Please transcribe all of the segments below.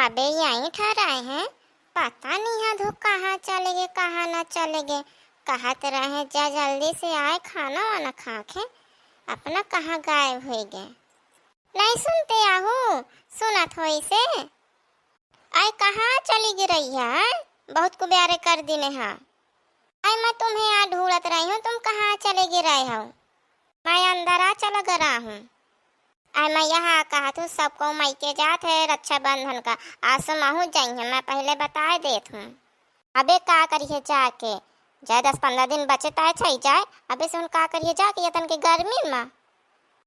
अबे यहीं ठहराए हैं। पता नहीं यहाँ धूप कहाँ चले गए कहाँ ना चले गए। कहा तो रहे जा जल्दी से आए खाना वाना खा के, अपना कहाँ गायब हो गए। नहीं सुनते आहू, सुना थोड़ी से आई कहाँ चली गिर रही है। बहुत कुब्यारे कर दिने हाँ। आई मैं तुम्हें यहाँ ढूंढत रही हूँ, तुम कहाँ चले गिर रहे हो। मैं अंदर आ चला गया हूँ। आई मैं यहाँ कहा तू सबको मायके जात है रक्षाबंधन का, आसो महू जाइए मैं पहले बता देत हूँ। अबे का करिए जाके, जाए 10-15 दिन बचे ताए छई जाए। अबे सुन का करिए जाके यतन के गर्मी में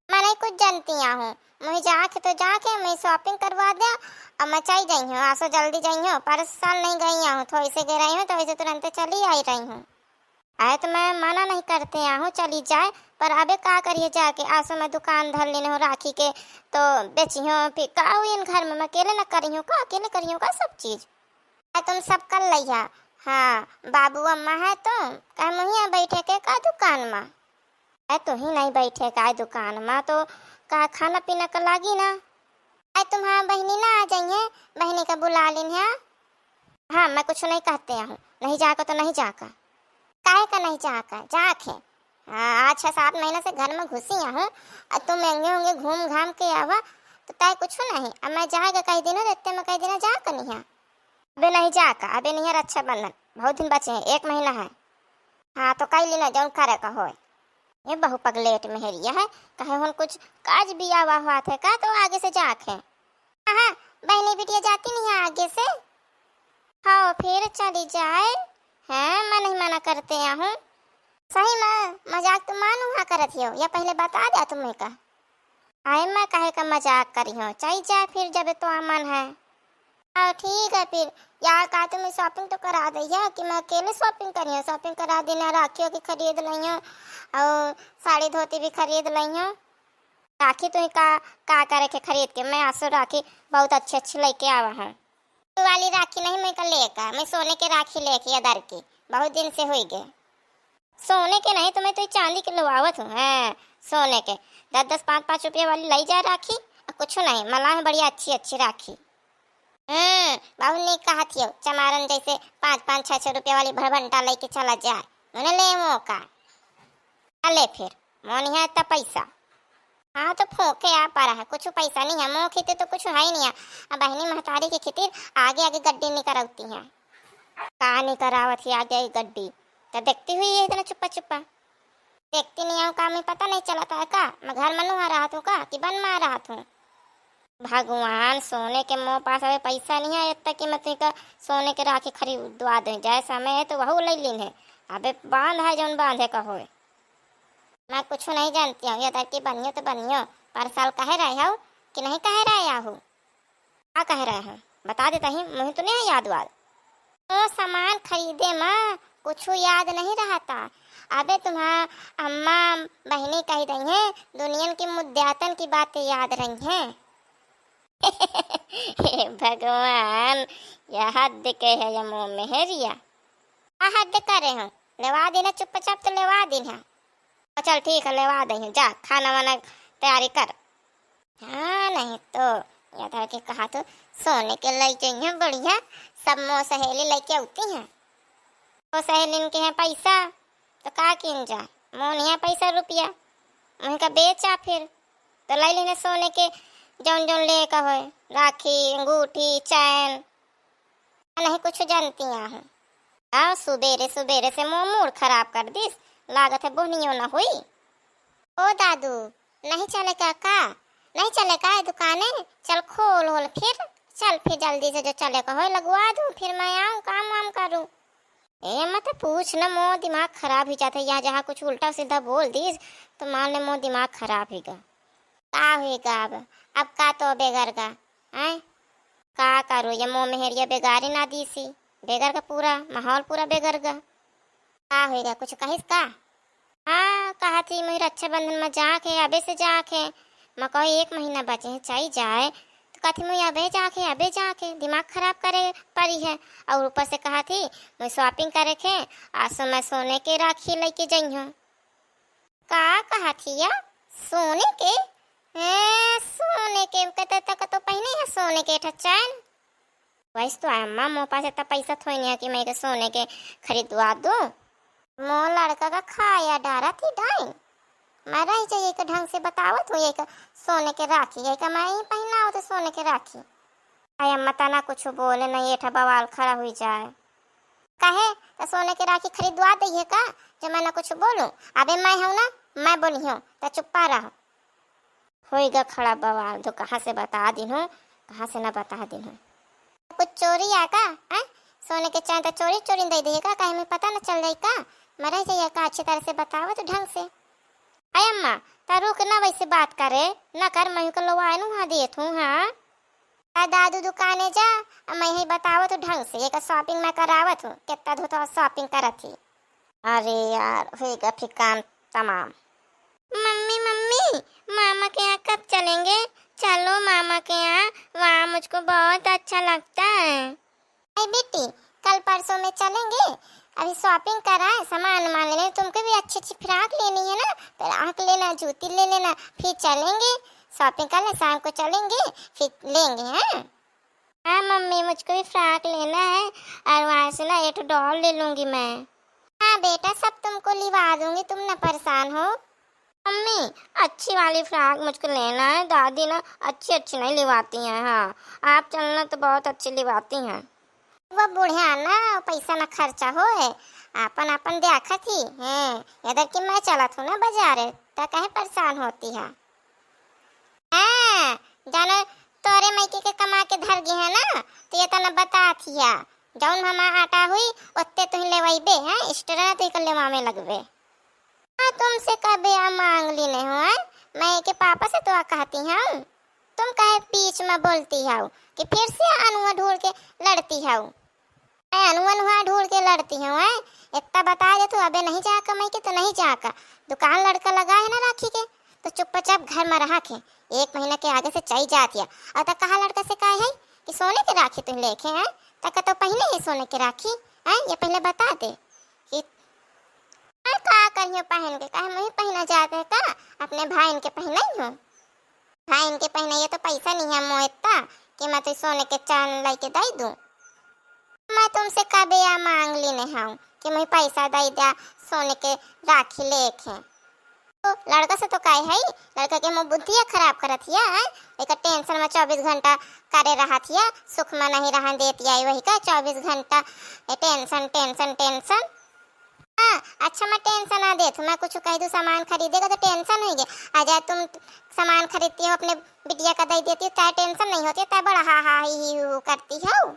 मैं नहीं कुछ जानती हूँ। मुझे जाके तो जाके मैं शॉपिंग करवा दे। अब मैं चाहिए जाई हूँ, आसो जल्दी जाई हूँ। पर साल नहीं गई हूँ, थोड़ी से गई रही हूँ तो वैसे तुरंत चली आई रही हूँ। आए तो मैं मना नहीं करते हूँ चली जाए, पर अबे का करिए जाके आसो मैं दुकान धर लेने हूँ राखी के तो बेची हूँ। फिर का हुई इन घर में मैं अकेले न करी हूँ का, अकेले करी हूँ का सब चीज। तुम सब कर लिया। हाँ बाबू अम्मा है तो कह मुहिया बैठे के का दुकान में है, तो ही नहीं बैठे का दुकान में तो का खाना पीना का लागी ना। अरे तुम्हारा बहनी ना आ जाइए, बहनी का बुला लें है। हाँ मैं कुछ नहीं कहते हूँ, नहीं जाकर तो नहीं जाकर। काहे का नहीं जाकर जाके। हाँ आज 6-7 महीने से घर में घुसी हूँ, तुम महंगे होंगे घूम घाम के आवा तो तय कुछ नहीं। अब मैं जाएगा कई दिनों देते मैं कई दिन जाकर नहीं। अबे नहीं जाकर, अबे नहीं है रक्षाबंधन, बहुत दिन बचे हैं, 1 महीना है। हाँ तो कई लेना जौन करे का हो। ये बहु पगलेट मेहरिया है, कहे हम कुछ काज भी आवा हुआ थे का तो आगे से जाके। हाँ बहनी बिटिया जाती नहीं है आगे से। हाँ फिर चली जाए है, मैं नहीं मना करते हूँ। सही में मजाक तो मानू हाँ करत हो या पहले बता दिया तुम्हें का। आए मैं कहे का मजाक करी हूँ, चाहिए जाए फिर जब तो अमन है। हाँ ठीक है फिर यार का तुम्हें शॉपिंग तो करा दी कि मैं अकेले शॉपिंग करी हूँ। शॉपिंग करा देना, राखियों की खरीद ली हूँ और साड़ी धोती भी खरीद ली हूँ। राखी तो का करे के खरीद के मैं आसो राखी बहुत अच्छी लेके आवा हूँ। वाली राखी नहीं मैं का लेकर, मैं सोने के राखी लेके अदर की बहुत दिन से हुई गए। सोने के नहीं तो मैं तो चांदी के लवावत हूँ। हाँ सोने के 10-10 5-5 रुपये वाली लाई जाए राखी, कुछ नहीं मला है बढ़िया अच्छी राखी। बाबू ने कहा थी चमारन जैसे 5-5 6-6 रुपये वाली भरभंटा लेके चला जाए, उन्हें ले मौका अले फिर मोनी है इतना पैसा। हाँ तो फोके आ पा रहा है, कुछ पैसा नहीं है मोह खेती तो कुछ है ही नहीं है। अब बहनी महतारी की खेती आगे आगे गड्डी नहीं कराती है, कहा नहीं करावत ही आगे गड्डी तो देखती हुई है इतना चुप्पा चुप्पा देखती नहीं हूँ का, मैं पता नहीं चलता है का मैं घर में आ रहा था का कि बन में आ रहा था। भगवान सोने के मोह पास अभी पैसा नहीं है इतना कि मैं का सोने के राखी खरीदवा दें, जाए समय है तो वह ले लीन है। अबे बांध है जौन बांधे का हो। मैं कुछ नहीं जानती हूँ, यदि की बनियो तो बनियो, पर साल कह रहे हो कि नहीं कह रहे हो। क्या कह रहे हैं बता देता ही, मुझे तो नहीं याद वाद। तो सामान खरीदे माँ कुछ याद नहीं रहता। अबे तुम्हारा अम्मा बहनी कह रही हैं दुनिया की मुद्द्यातन की बातें याद रही हैं। भगवान यह हद के है या मुँह मेहरिया हद करे हूँ, लेवा देना चुपचाप तो लेवा देना। चल ठीक है लेवा दे, जा खाना वाना तैयारी कर। हाँ नहीं तो याद के कहा तो सोने के ले जाइए बढ़िया, सब मोह सहेली लेके आती हैं। वो सहेली के हैं पैसा तो का किन जा, मोह नहीं है पैसा रुपया उनका बेचा फिर तो ले लेने सोने के जौन जौन ले का हो, राखी अंगूठी चैन नहीं कुछ जानती हूँ। हाँ सुबेरे सुबेरे से मुँह मूड खराब कर दिस, लागत है बोनियो ना हुई। ओ दादू नहीं चले का नहीं चले का दुकाने, चल खोल होल फिर चल फिर जल्दी से जो चले का हो लगवा दूँ फिर मैं आऊँ काम वाम करूँ। ए मत पूछ ना, मोह दिमाग खराब ही जाता है, यहाँ जहाँ कुछ उल्टा सीधा बोल दीस तो मान ले मोह दिमाग खराब होगा। का होगा अब का तो बेगर का है का करो ये मोह मेहरिया बेगारी ना दी सी, बेगर का पूरा माहौल पूरा बेगर का का होगा कुछ कहिस का। हाँ कहा थी मैं रक्षाबंधन में जाके अबे से जाके मैं कहो 1 महीना बचे हैं चाहिए जाए तो कहती मैं अबे जाके दिमाग खराब करे पड़ी है। और ऊपर से कहा थी मैं शॉपिंग करे थे आज मैं सोने के राखी लेके जाइ हूँ। का कहा थी या सोने के सोने के कहते तक तो पहने है सोने के ठच्चन वैसे तो अम्मा मोह पास इतना पैसा थोड़ी नहीं है कि मैं के सोने के खरीदवा दूँ। मोह लड़का का खाया डारा थी डाई। मैं रही चाहिए के ढंग से बतावत हूँ, ये सोने के राखी ये का मैं ही पहना हो तो सोने के राखी। आई अम्मा तना कुछ बोले ना, ये बवाल खड़ा हुई जाए कहे तो सोने के राखी खरीदवा दी का जो मैं ना कुछ बोलूं। अबे मैं हूं ना, मैं बोली हूं तो चुप्पा रहो। होएगा खड़ा बवाल तो कहाँ से बता दी हूँ, कहाँ से ना बता दी हूँ। कुछ चोरी आ का है? सोने के चांद चोरी चोरी दे दी का, कहीं में पता न चल जाए का। मरे जाइए का अच्छी तरह से बताओ तो ढंग से। अय अम्मा तारू के ना वैसे बात करे ना कर, मैं को लवाए नु वहाँ देत हूँ। हाँ दादू दुकाने जा, मैं ही बतावत हूँ ढंग से। एक शॉपिंग मैं करावत हूँ, कितना धो शॉपिंग करत थी। अरे यार होएगा फिर काम तमाम। मम्मी मम्मी मामा के यहाँ कब चलेंगे? चलो मामा के यहाँ, वहाँ मुझको बहुत अच्छा लगता है। अरे बेटी कल परसों में चलेंगे, अभी शॉपिंग कराए सामान मान लेने। तुमको भी अच्छी अच्छी फ्रॉक लेनी है ना, फ्रॉक लेना जूती ले लेना, फिर चलेंगे शॉपिंग करने। शाम को चलेंगे फिर लेंगे। हैं हाँ मम्मी मुझको भी फ्रॉक लेना है और वहाँ से ना एक डॉल ले लूंगी मैं। हाँ बेटा सब तुमको लिवा दूंगी, तुम ना परेशान हो। मम्मी अच्छी वाली फ्रॉक मुझको लेना है, दादी ना अच्छी अच्छी नहीं लिवाती हैं। हाँ आप चलना तो बहुत अच्छी लिवाती हैं। वो बुढ़िया ना पैसा ना खर्चा हो है, अपन अपन देखा थी हैं इधर कि मैं चला थू ना बाजार तो कहे परेशान होती है। हाँ जानो तोरे मैके के कमा के धर गए है ना, तो ये तना बता थिया जौन हम आटा हुई ओत्ते तुम लेवाइबे हैं, एक्स्ट्रा तो लेवा में लगबे। हाँ तुमसे कभी मांग ली नहीं हो है? मैं के पापा से तो कहती हूँ, तुम कहे बीच में बोलती हो कि फिर से अनुआ ढूंढ के लड़ती हो। मैं अनुआ ढूंढ के लड़ती हूँ है? इतना बता दे तू अबे नहीं जाकर मैं के तो नहीं जाकर। दुकान लड़का लगा है ना राखी के, तो चुपचाप घर में रहा के 1 महीना के आगे से चाहिए जाती है। और तक कहा लड़का से कहा है कि सोने के राखी तुम लेके हैं, तक तो पहले ही सोने के राखी है, ये पहले बता दे कि का कहियो पहन के कहे मैं पहना जाते है का अपने भाई के पहना ही हूँ। भाई के पहना ये तो पैसा नहीं है मोहता कि मैं तो सोने के चांद लाई के दे दूँ। मैं तुमसे कभी या मांग ली नहीं हूँ कि मैं पैसा दे दिया सोने के राखी लेके। तो लड़का से तो कहे है लड़का के मुँह बुद्धिया खराब करत हिया है, एक टेंशन में 24 घंटा करे रहा थिया, सुख में नहीं रहा देती आई वही का 24 घंटा टेंशन टेंशन टेंशन। हाँ अच्छा मैं टेंशन ना दे मैं कुछ कह दूँ सामान खरीदेगा तो टेंशन होगी। आ जाए तुम सामान खरीदती हो अपने बिटिया का दे देती हो तय टेंशन नहीं होती, तय बड़ा हा हा ही करती हो।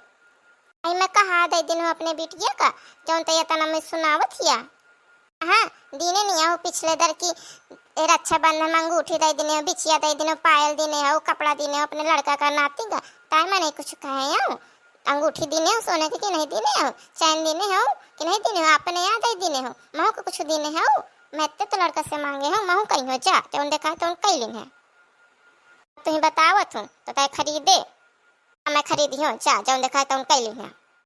मैं कहा दे दिन अपने बिटिया का जौन तय तना मैं सुनावत हिया। हाँ दीने नहीं हो पिछले दर की रक्षाबंधन में अंगूठी दे दिने हो, बिछिया दे दिने हो, पायल दिने हो, कपड़ा दिने हो अपने लड़का का नाती का, ताय मैं नहीं कुछ कहे हो। अंगूठी दिने हो सोने की नहीं दिने हो, चैन दिने हो कि नहीं दिने हो, अपने याद ही दिने हो, महू को कुछ दिने हो। मैं तो लड़का से मांगे हो महू कहीं हो जा तो देखा तो कई लिन है तुम्हें बतावत हूँ तो तय खरीदे। मैं खरीदी हूँ जा जौन देखा तो कई लिन है।